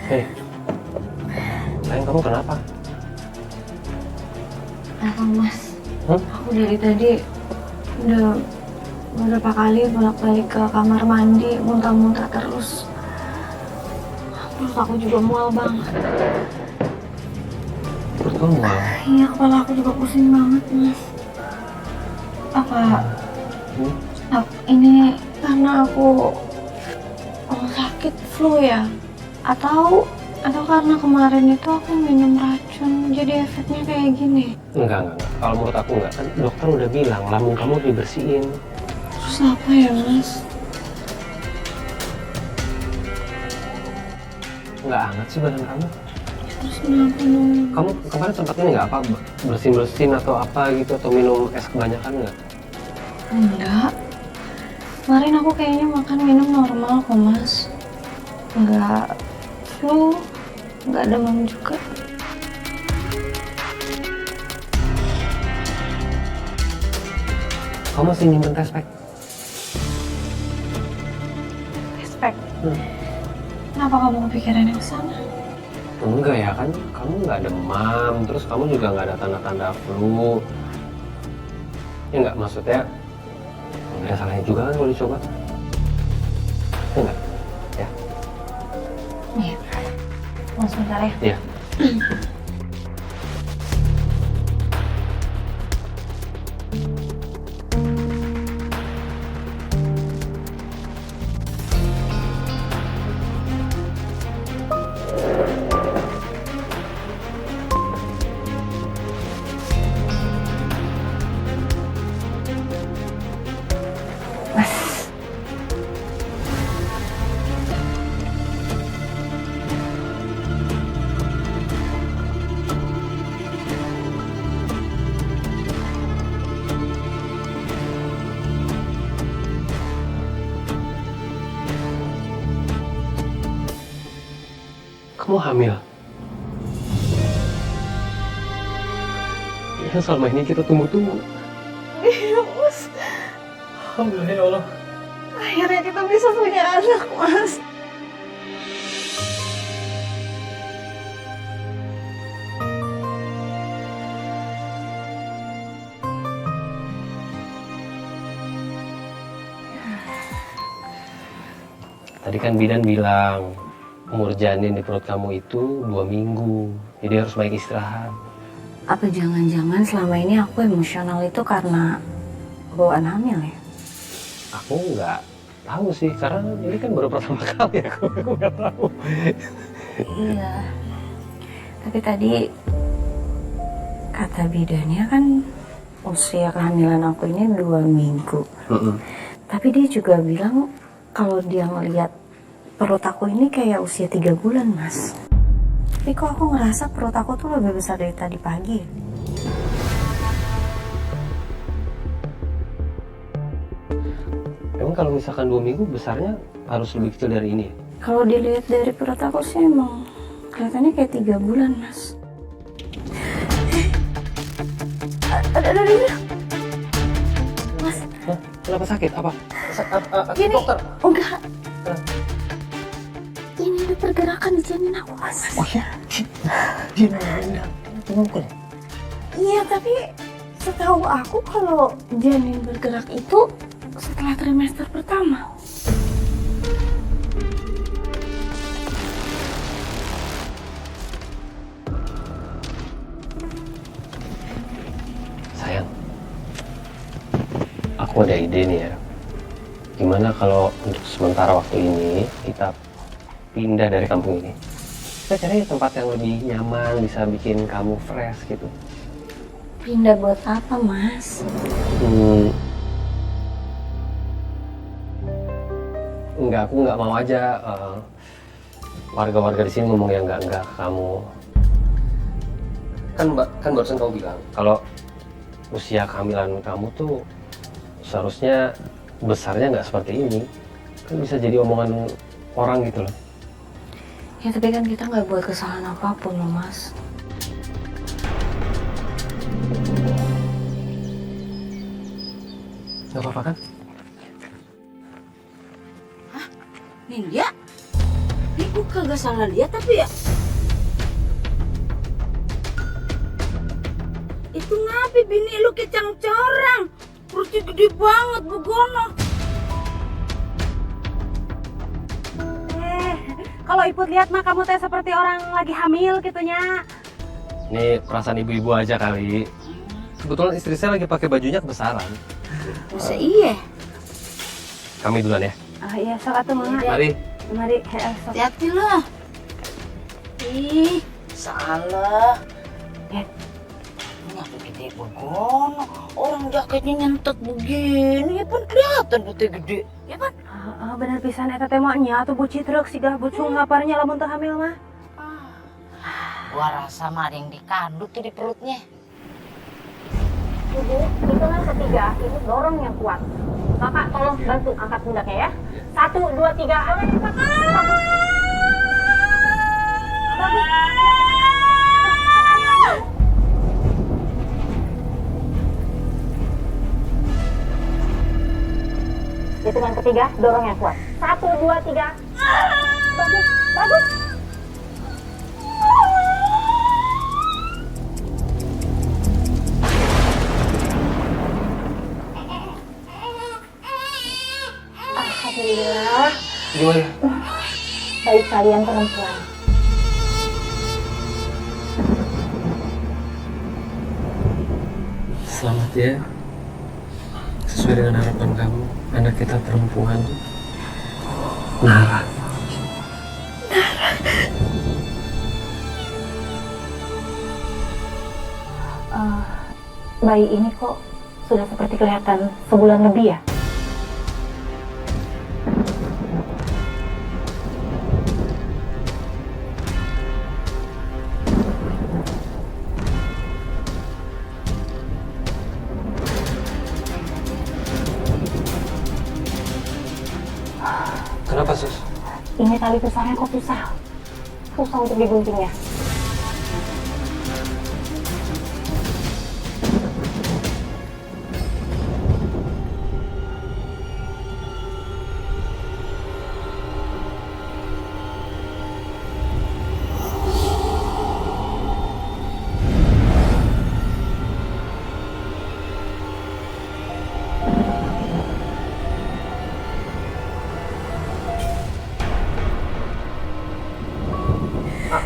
Hei, sayang kamu kenapa? Abang Mas, aku dari tadi udah beberapa kali bolak-balik ke kamar mandi, muntah-muntah terus. Terus aku juga mual banget. Perut kamu mual? Iya, kepala aku juga pusing banget, Mas. Apa ini karena aku sakit flu ya? Atau karena kemarin itu aku minum racun, jadi efeknya kayak gini? Enggak. Kalau menurut aku enggak, kan dokter udah bilang lambung kamu dibersihin. Terus apa ya, Mas? Enggak hangat sih badan kamu. Terus kenapa dong? Kamu kemarin sempat ini nggak apa bersin-bersin atau apa gitu, atau minum es kebanyakan nggak? Enggak. Kemarin aku kayaknya makan minum normal kok, Mas. Enggak flu, enggak demam juga. Kamu masih nyimpen test pack? Respect. Kenapa kamu kepikiran yang sana? Enggak ya, kan kamu nggak demam, terus kamu juga nggak ada tanda-tanda flu. Ya nggak, maksudnya nggak ada salahnya juga kan kalau dicoba. Ya nggak? Ya. Iya. Mas, sebentar ya. Iya. Mas. Kamu hamil? Yang selama ini kita tunggu-tunggu. Iya, Mas. Alhamdulillah ya Allah. Akhirnya kita bisa punya anak, Mas. Tadi kan bidan bilang umur janin di perut kamu itu 2 minggu, jadi harus banyak istirahat. Apa jangan-jangan selama ini aku emosional itu karena bawaan hamil ya? Aku nggak tahu sih, karena ini kan baru pertama kali aku nggak tahu. Iya. Tapi tadi kata bidannya kan usia kehamilan aku ini 2 minggu. Tapi dia juga bilang kalau dia ngelihat perut aku ini kayak usia 3 bulan, Mas. Tapi kok aku ngerasa perut aku tuh lebih besar dari tadi pagi. Emang kalau misalkan 2 minggu besarnya harus lebih kecil dari ini ya? Kalau dilihat dari perut aku sih emang kelihatannya kayak 3 bulan, Mas. Ada. Mas. Hah? Kenapa sakit? Apa? Gini, Dokter? enggak. Ini ada pergerakan di janin aku, Mas. Oh iya? Gimana? Tunggu. Iya, tapi setahu aku kalau janin bergerak itu setelah trimester pertama. Sayang, aku ada ide nih ya. Gimana kalau untuk sementara waktu ini kita pindah dari kampung ini? Kita cari tempat yang lebih nyaman, bisa bikin kamu fresh gitu. Pindah buat apa, Mas? Enggak, aku nggak mau aja warga-warga di sini ngomong yang enggak ke kamu. Kan barusan kamu bilang kalau usia kehamilan kamu tuh seharusnya besarnya nggak seperti ini. Kan bisa jadi omongan orang gitu loh. Ya, tapi kan kita nggak buat kesalahan apapun loh, Mas. Nggak apa-apa kan? Nindya? Aku kagak salah lihat tapi ya. Itu ngapain bini lu kecang corang? Perutnya gede banget begono. Kalau Iput lihat mah kamu teh seperti orang lagi hamil gitunya. Ini perasaan ibu-ibu aja kali. Kebetulan istri saya lagi pakai bajunya kebesaran. Masa iya? Kami duluan ya. Iya, sok atuh Mama. Mari. Mari, sok. Hati-hati lah. Ih, salah. Kenapa gede begono? Orang jaketnya nyentet begini, ya kan kelihatan putih gede, ya kan? Bener pisan eta teh mah nya atuh buci truk sigah bucung ngaparnya lamun teu hamil mah. Gua rasa mah ada yang dikandut tuh di perutnya. Ibu, hitungan ketiga, ibu dorong yang kuat. Bapak tolong bantu angkat pundaknya ya. 1, 2, 3, angkat cepat. Bagus. Hitungan ketiga, dorong yang kuat. 1, 2, 3. Bagus, bagus. Alhamdulillah. Gimana? Baik kalian perempuan. Selamat ya. Sesuai dengan harapan kamu, anak kita perempuan. Nara. Bayi ini kok sudah seperti kelihatan sebulan lebih ya? Kenapa, Sus? Ini tali pusarnya kok susah untuk diguntingnya.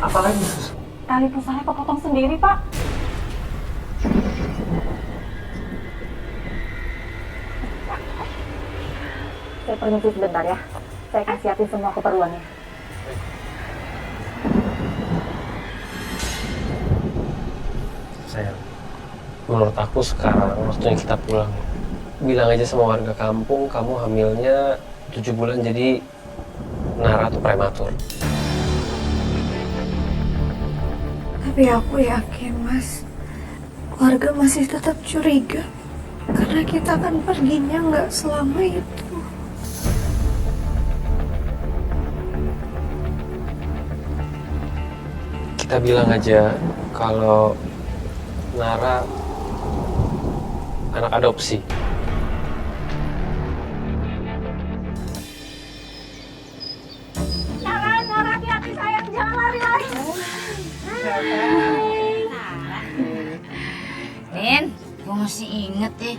Apa lagi, Sus? Tali pusarnya kepotong sendiri, Pak. Saya permisi sebentar ya. Saya akan siapin semua keperluannya. Sayang, menurut aku sekarang waktunya kita pulang. Bilang aja sama warga kampung, kamu hamilnya 7 bulan, jadi Nara tuh prematur. Tapi aku yakin, Mas, warga masih tetap curiga karena kita kan perginya nggak selama itu. Kita bilang aja kalau Nara anak adopsi. Nara, hati-hati sayang, jangan lari-lari. Rin, gue masih inget deh.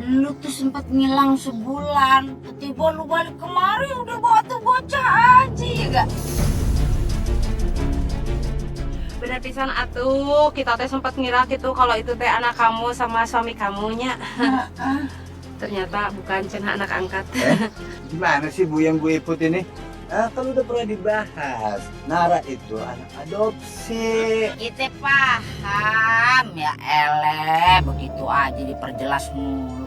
Lu tuh sempat ngilang sebulan. Tiba lu balik kemari udah bawa tuh bocah aja ya gak? Bener pisan atuh, kita teh sempat ngira gitu kalau itu teh anak kamu sama suami kamunya. Ternyata bukan cenah anak angkat. Gimana sih Bu yang gue Iput ini? Kan udah pernah dibahas. Nara itu anak adopsi. Kita paham ya begitu aja diperjelas mulu.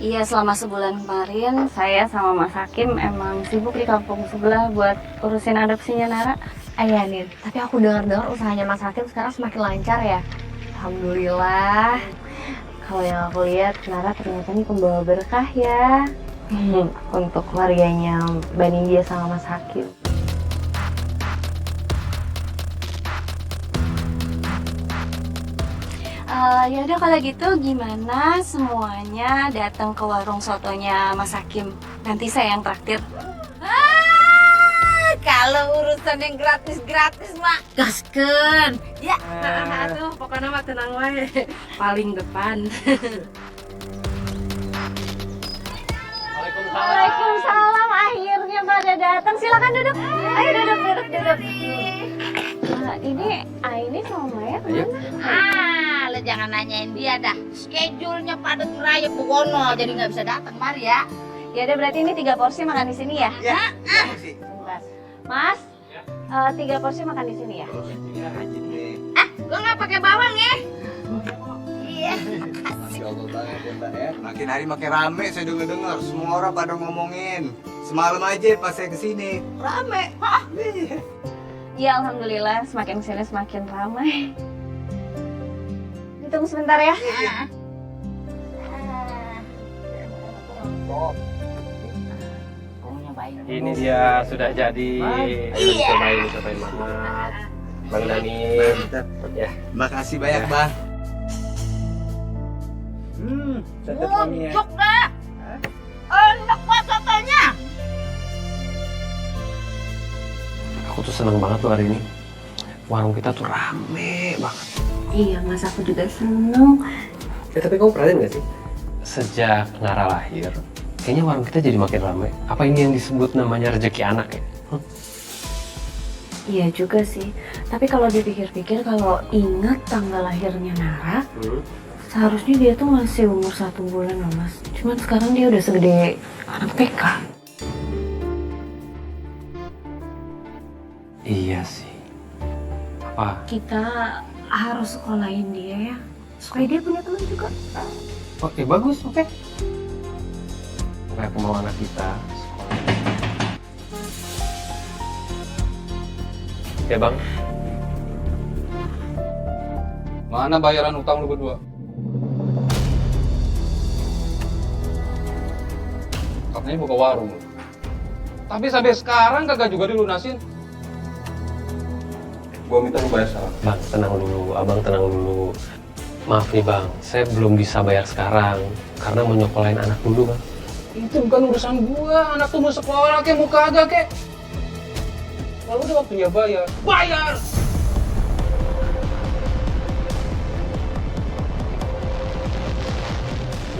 Iya, selama sebulan kemarin saya sama Mas Hakim emang sibuk di kampung sebelah buat urusin adopsinya Nara. Iya Nin, tapi aku dengar-dengar usahanya Mas Hakim sekarang semakin lancar ya. Alhamdulillah. Kalau yang aku lihat, Nara ternyata nih pembawa berkah ya. Untuk keluarganya Mbak Nindya sama Mas Hakim. Ya udah kalau gitu gimana semuanya datang ke warung sotonya Mas Hakim. Nanti saya yang traktir. Kalau urusan yang gratis mak gaskeun. Ya. Atuh pokoknya mah tenang wae. Paling depan. Waalaikumsalam, akhirnya pada datang. Silakan duduk. Ayo duduk. Ini Aini sama Maya kemana? Lo jangan nanyain dia dah. Schedule-nya pada raya Buwono jadi nggak bisa datang mari ya. Ya udah berarti ini 3 porsi makan di sini ya. Ya, sih. Sebentar. Mas, 3 porsi makan di sini ya. Lo nggak pakai bawang ya? Iya. Masya Allah banget ya Mbak ya. Makin hari makin rame saya dengar semua orang pada ngomongin. Semalam aja pas saya kesini rame. Iya. Iya, alhamdulillah semakin kesini semakin ramai. Ditunggu sebentar ya. Ini dia sudah jadi. Ayo cobain banget. Bang Dani. Ya. Makasih banyak Bang. Sedap wanginya. Muncuk dah. Enak banget katanya. Aku tuh seneng banget tuh hari ini. Warung kita tuh rame banget. Iya, Mas, aku juga seneng. Tapi kamu perhatiin gak sih? Sejak Nara lahir, kayaknya warung kita jadi makin ramai. Apa ini yang disebut namanya rezeki anak ya? Iya juga sih. Tapi kalau dipikir-pikir, kalau ingat tanggal lahirnya Nara, seharusnya dia tuh masih umur 1 bulan loh, Mas. Cuman sekarang dia udah segede anak TK. Iya sih. Apa? Kita harus sekolahin dia ya, supaya dia punya teman juga. Oke, bagus, oke. Supaya aku mau anak kita sekolah. Ya bang. Mana bayaran utang lu berdua? Katanya buka warung lu. Tapi sampai sekarang kagak juga dilunasin. Gua minta lu bayar sekarang. Bang, tenang dulu. Abang tenang dulu. Maaf nih bang, saya belum bisa bayar sekarang. Karena mau nyokolain anak dulu bang. Itu bukan urusan gua, anak tuh mau sekolah kek, mau kagak kek. Kalau udah waktunya bayar, bayar!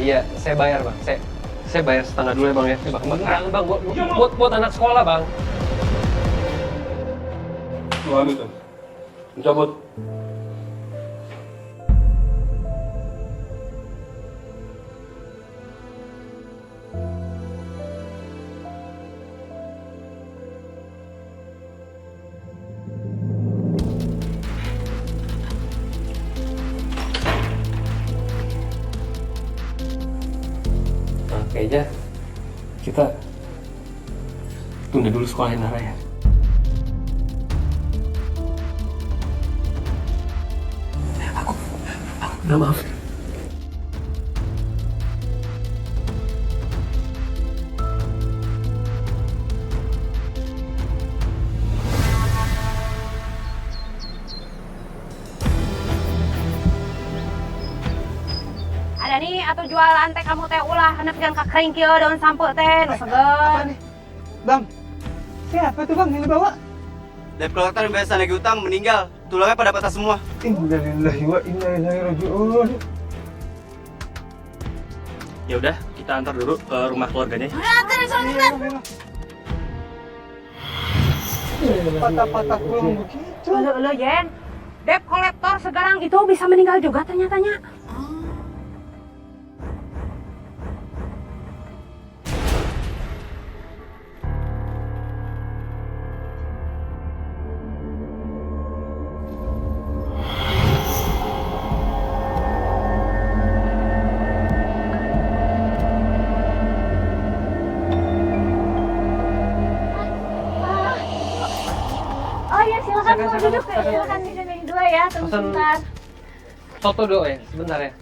Iya, saya bayar bang. Saya bayar setengah dulu ya bang ya. Bang, buat anak sekolah bang. Lu ambil tuh. Mencabut. Kayaknya kita tunda dulu sekolahin Nara ya. Aku minta maaf. Ada nih atau jualan teh kamu teh ulah anak yang kakering kieu daun sampe teh nu seger. Bang, siapa tuh Bang yang dibawa? Debt collector yang biasa nagih utang meninggal. Tulangnya pada patah semua. Innalillahi wa inna ilaihi raji'un. Ya udah, kita antar dulu ke rumah keluarganya. Patah-patah tulang begitu. Lo Jen, debt collector sekarang itu bisa meninggal juga ternyatanya. Oh iya, silakan mau duduk. Silakan di sini dua ya, tunggu Pesan sebentar. soto dulu ya, sebentar ya.